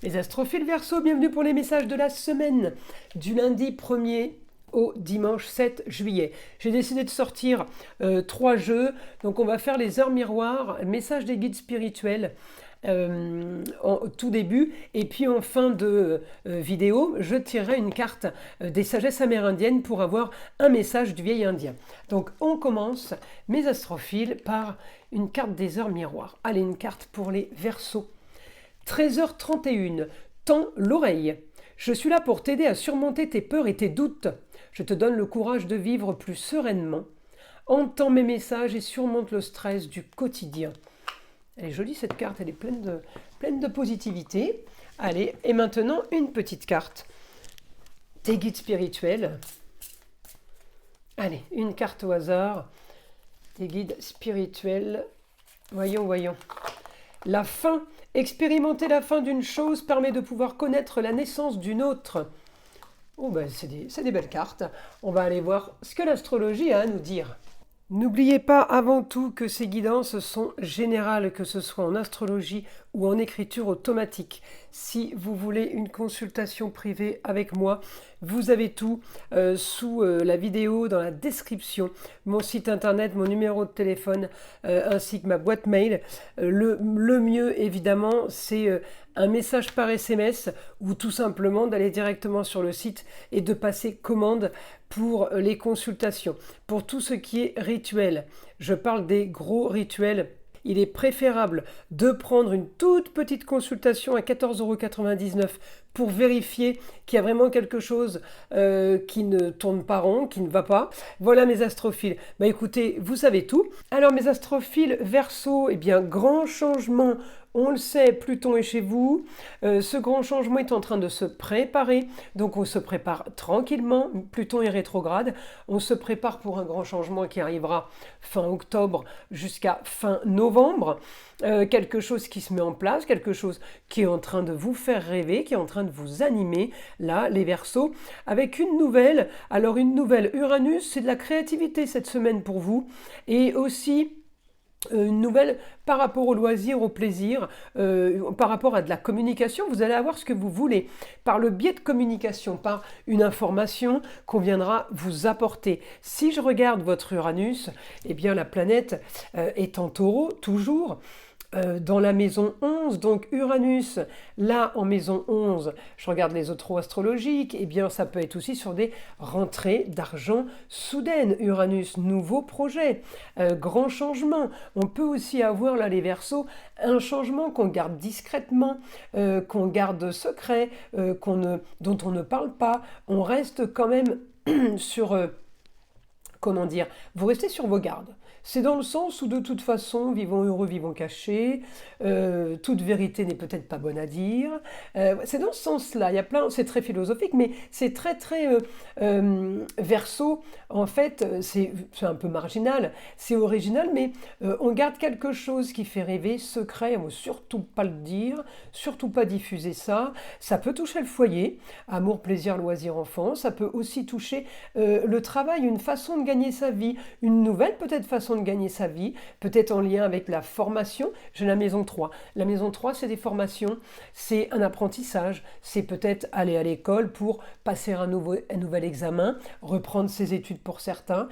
Les astrophiles Verseau, bienvenue pour les messages de la semaine, du lundi 1er au dimanche 7 juillet. J'ai décidé de sortir 3 jeux, donc on va faire les heures miroirs, message des guides spirituels en tout début, et puis en fin de vidéo, je tirerai une carte des sagesses amérindiennes pour avoir un message du vieil indien. Donc on commence, mes astrophiles, par une carte des heures miroirs. Allez, une carte pour les Verseaux. 13h31, tends l'oreille. Je suis là pour t'aider à surmonter tes peurs et tes doutes. Je te donne le courage de vivre plus sereinement. Entends mes messages et surmonte le stress du quotidien. Elle est jolie cette carte, elle est pleine de positivité. Allez, et maintenant une petite carte des guides spirituels. Allez, une carte au hasard des guides spirituels. Voyons. La fin. Expérimenter la fin d'une chose permet de pouvoir connaître la naissance d'une autre. Oh ben c'est des belles cartes. On va aller voir ce que l'astrologie a à nous dire. N'oubliez pas avant tout que ces guidances sont générales, que ce soit en astrologie ou en écriture automatique. Si vous voulez une consultation privée avec moi, vous avez tout sous la vidéo, dans la description, mon site internet, mon numéro de téléphone, ainsi que ma boîte mail. Le mieux, évidemment, c'est un message par SMS ou tout simplement d'aller directement sur le site et de passer commande pour les consultations. Pour tout ce qui est rituel, je parle des gros rituels. Il est préférable de prendre une toute petite consultation à 14,99 € pour vérifier qu'il y a vraiment quelque chose qui ne tourne pas rond, qui ne va pas. Voilà mes astrophiles. Bah écoutez, vous savez tout. Alors mes astrophiles Verseau, eh bien grand changement. On le sait, Pluton est chez vous. Ce grand changement est en train de se préparer. Donc on se prépare tranquillement. Pluton est rétrograde. On se prépare pour un grand changement qui arrivera fin octobre jusqu'à fin novembre. Quelque chose qui se met en place, quelque chose qui est en train de vous faire rêver, qui est en train de vous animer, là, les Verseaux, avec une nouvelle. Alors une nouvelle Uranus, c'est de la créativité cette semaine pour vous. Et aussi une nouvelle par rapport au loisir, au plaisir, par rapport à de la communication, vous allez avoir ce que vous voulez, par le biais de communication, par une information qu'on viendra vous apporter. Si je regarde votre Uranus, eh bien la planète est en Taureau, toujours, dans la maison 11, donc Uranus, là en maison 11, je regarde les autres astrologiques, et bien ça peut être aussi sur des rentrées d'argent soudaines. Uranus, nouveau projet, grand changement. On peut aussi avoir là les Verseaux, un changement qu'on garde discrètement, qu'on garde secret, dont on ne parle pas. On reste quand même sur... comment dire, vous restez sur vos gardes. C'est dans le sens où de toute façon, vivons heureux, vivons cachés, toute vérité n'est peut-être pas bonne à dire. C'est dans ce sens-là, il y a plein, c'est très philosophique, mais c'est très Verseau. En fait, c'est un peu marginal, c'est original, mais on garde quelque chose qui fait rêver, secret, on ne veut surtout pas le dire, surtout pas diffuser ça. Ça peut toucher le foyer, amour, plaisir, loisir, enfant. Ça peut aussi toucher le travail, une façon de gagner sa vie, une nouvelle peut-être façon de gagner sa vie, peut-être en lien avec la formation. J'ai la maison 3. La maison 3, c'est des formations, c'est un apprentissage, c'est peut-être aller à l'école pour passer un nouvel examen, reprendre ses études pour certains.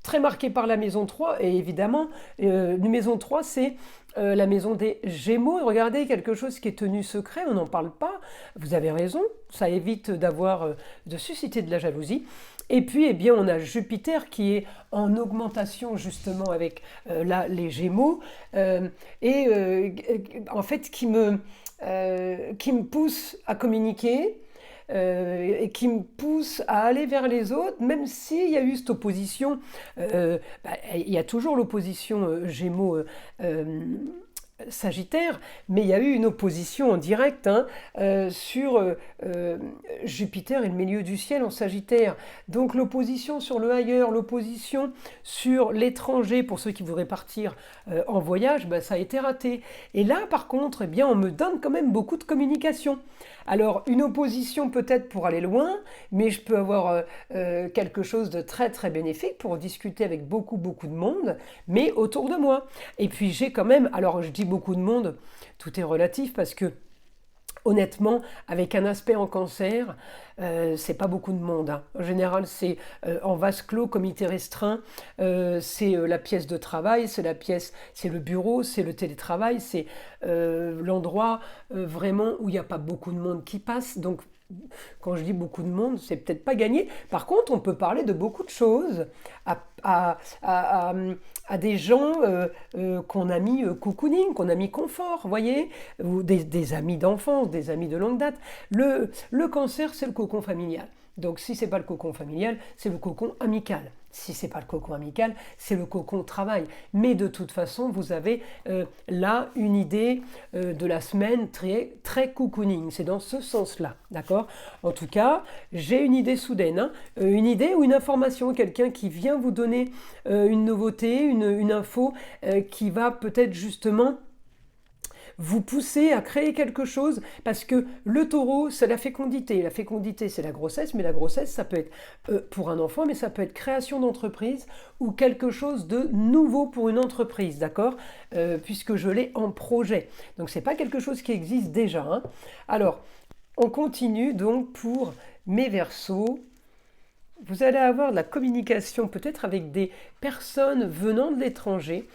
Très marqué par la maison 3, et évidemment, la maison 3, c'est la maison des Gémeaux. Regardez, quelque chose qui est tenu secret, on n'en parle pas. Vous avez raison, ça évite de susciter de la jalousie. Et puis, eh bien, on a Jupiter qui est en augmentation justement avec là, les Gémeaux, en fait qui me pousse à communiquer, et qui me pousse à aller vers les autres, même s'il y a eu cette opposition. Il y a toujours l'opposition Gémeaux Sagittaire, mais il y a eu une opposition en direct sur Jupiter et le milieu du ciel en Sagittaire. Donc l'opposition sur le ailleurs, l'opposition sur l'étranger, pour ceux qui voudraient partir en voyage, ça a été raté. Et là, par contre, eh bien, on me donne quand même beaucoup de communication. Alors, une opposition peut-être pour aller loin, mais je peux avoir quelque chose de très très bénéfique pour discuter avec beaucoup de monde, mais autour de moi. Et puis j'ai quand même, alors je dis beaucoup de monde, tout est relatif parce que Honnêtement, avec un aspect en cancer, c'est pas beaucoup de monde, hein. En général, c'est en vase clos, comité restreint, c'est la pièce de travail, c'est le bureau, c'est le télétravail, c'est l'endroit vraiment où il n'y a pas beaucoup de monde qui passe. Donc, quand je dis beaucoup de monde, c'est peut-être pas gagné. Par contre, on peut parler de beaucoup de choses à des gens qu'on a mis cocooning, qu'on a mis confort, vous voyez, ou des amis d'enfance, des amis de longue date. Le cancer, c'est le cocon familial. Donc si c'est pas le cocon familial, c'est le cocon amical. Si c'est pas le cocon amical, c'est le cocon travail. Mais de toute façon, vous avez là une idée de la semaine très, très cocooning. C'est dans ce sens-là, d'accord? En tout cas, j'ai une idée soudaine, hein, une idée ou une information, quelqu'un qui vient vous donner une nouveauté, une info qui va peut-être justement vous poussez à créer quelque chose, parce que le taureau, c'est la fécondité. La fécondité, c'est la grossesse, mais la grossesse, ça peut être pour un enfant, mais ça peut être création d'entreprise ou quelque chose de nouveau pour une entreprise, d'accord? Puisque je l'ai en projet. Donc, c'est pas quelque chose qui existe déjà, hein. Alors, on continue donc pour mes Verseaux. Vous allez avoir de la communication peut-être avec des personnes venant de l'étranger,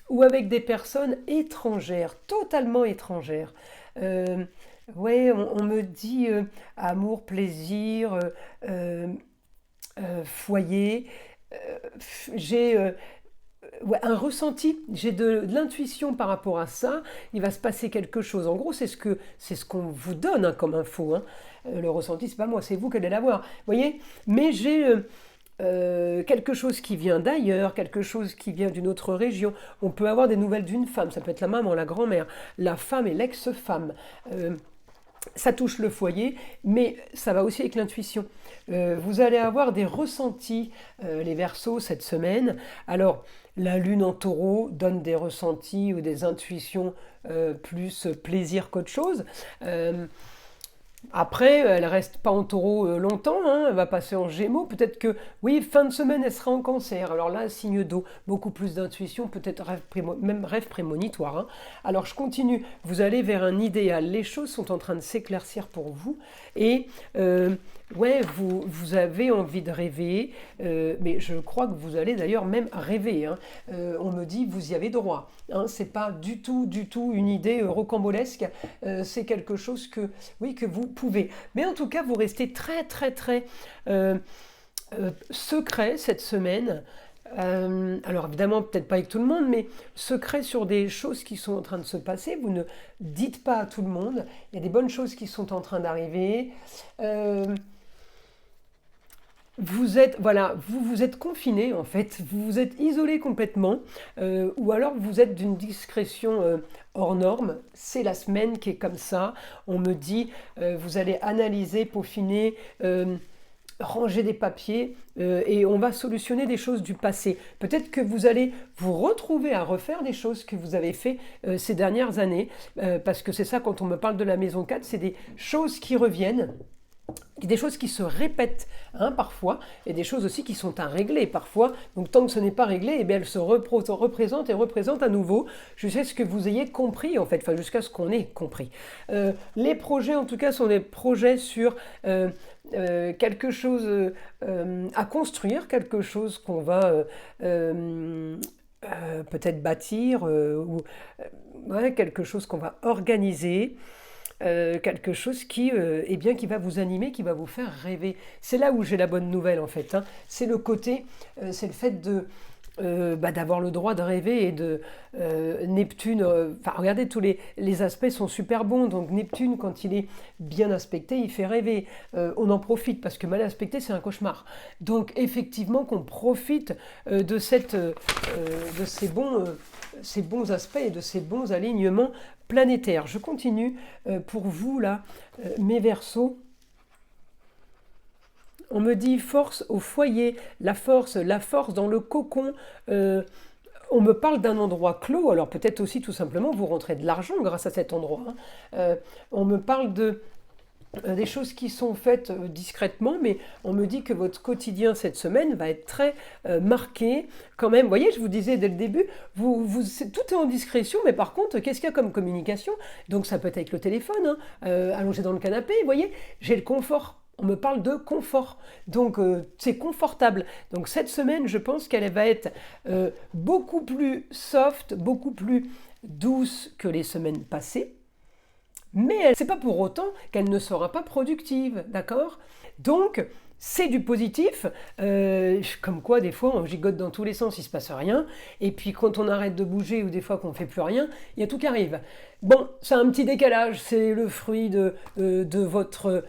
ou avec des personnes étrangères, totalement étrangères. Ouais, on me dit amour, plaisir, foyer. J'ai ouais, un ressenti, j'ai de l'intuition par rapport à ça. Il va se passer quelque chose. En gros, c'est ce qu'on vous donne, hein, comme info, hein. Le ressenti, c'est pas moi, c'est vous qui allez l'avoir. Vous voyez? Mais j'ai quelque chose qui vient d'ailleurs, quelque chose qui vient d'une autre région. On peut avoir des nouvelles d'une femme, ça peut être la maman, la grand-mère, la femme et l'ex-femme. Ça touche le foyer, mais ça va aussi avec l'intuition. Vous allez avoir des ressentis, les Verseaux, cette semaine. Alors, la lune en taureau donne des ressentis ou des intuitions plus plaisir qu'autre chose. Après, elle reste pas en taureau longtemps, hein, elle va passer en gémeaux. Peut-être que, oui, fin de semaine, elle sera en cancer. Alors là, signe d'eau, beaucoup plus d'intuition, peut-être même rêve prémonitoire, hein. Alors je continue, vous allez vers un idéal. Les choses sont en train de s'éclaircir pour vous. Et ouais, vous avez envie de rêver, mais je crois que vous allez d'ailleurs même rêver, hein. On me dit, vous y avez droit, hein. C'est pas du tout une idée rocambolesque. C'est quelque chose que, oui, que vous pouvez. Mais en tout cas, vous restez très, très, très secret cette semaine. Alors évidemment, peut-être pas avec tout le monde, mais secret sur des choses qui sont en train de se passer. Vous ne dites pas à tout le monde. Il y a des bonnes choses qui sont en train d'arriver. Vous êtes confiné en fait, vous vous êtes isolé complètement, ou alors vous êtes d'une discrétion hors norme. C'est la semaine qui est comme ça. On me dit, vous allez analyser, peaufiner, ranger des papiers, et on va solutionner des choses du passé. Peut-être que vous allez vous retrouver à refaire des choses que vous avez fait ces dernières années, parce que c'est ça, quand on me parle de la maison 4, c'est des choses qui reviennent, des choses qui se répètent, hein, parfois, et des choses aussi qui sont à régler parfois. Donc tant que ce n'est pas réglé, eh bien, elles se représentent et représentent à nouveau jusqu'à ce que vous ayez compris, en fait, enfin jusqu'à ce qu'on ait compris. Les projets, en tout cas, sont des projets sur quelque chose à construire, quelque chose qu'on va peut-être bâtir, ou ouais, quelque chose qu'on va organiser. Quelque chose qui va vous animer, qui va vous faire rêver. C'est là où j'ai la bonne nouvelle en fait, hein. C'est le côté, c'est le fait d'avoir le droit de rêver et de Neptune. Regardez, tous les aspects sont super bons. Donc Neptune, quand il est bien aspecté, il fait rêver. On en profite parce que mal aspecté, c'est un cauchemar. Donc effectivement, qu'on profite de ces bons aspects et de ces bons alignements planétaires. Je continue pour vous là, mes Verseaux. On me dit force au foyer, la force dans le cocon. On me parle d'un endroit clos, alors peut-être aussi tout simplement vous rentrez de l'argent grâce à cet endroit, hein. On me parle des choses qui sont faites discrètement, mais on me dit que votre quotidien cette semaine va être très marqué quand même. Vous voyez, je vous disais dès le début, tout est en discrétion, mais par contre, qu'est-ce qu'il y a comme communication? Donc ça peut être avec le téléphone, hein, allongé dans le canapé, vous voyez, j'ai le confort. On me parle de confort, donc c'est confortable. Donc cette semaine, je pense qu'elle va être beaucoup plus soft, beaucoup plus douce que les semaines passées. Mais c'est pas pour autant qu'elle ne sera pas productive, d'accord? Donc, c'est du positif, comme quoi des fois on gigote dans tous les sens, il se passe rien, et puis quand on arrête de bouger ou des fois qu'on fait plus rien, il y a tout qui arrive. Bon, c'est un petit décalage, c'est le fruit de votre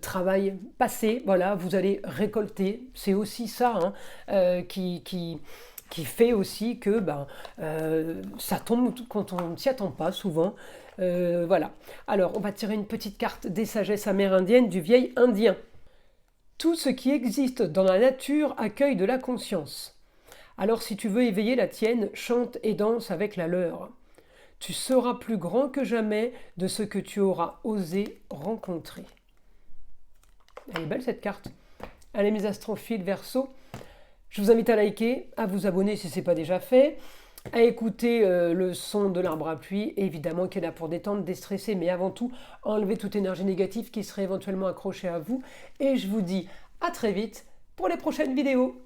travail passé, voilà, vous allez récolter, c'est aussi ça hein, qui fait aussi que ça tombe quand on ne s'y attend pas souvent. Voilà. Alors, on va tirer une petite carte des sagesses amérindiennes du vieil indien. Tout ce qui existe dans la nature accueille de la conscience. Alors, si tu veux éveiller la tienne, chante et danse avec la leur. Tu seras plus grand que jamais de ce que tu auras osé rencontrer. Elle est belle cette carte. Allez mes astrophiles Verseau, je vous invite à liker, à vous abonner si ce n'est pas déjà fait, à écouter le son de l'arbre à pluie, évidemment qui est là pour détendre, déstresser, mais avant tout enlever toute énergie négative qui serait éventuellement accrochée à vous. Et je vous dis à très vite pour les prochaines vidéos.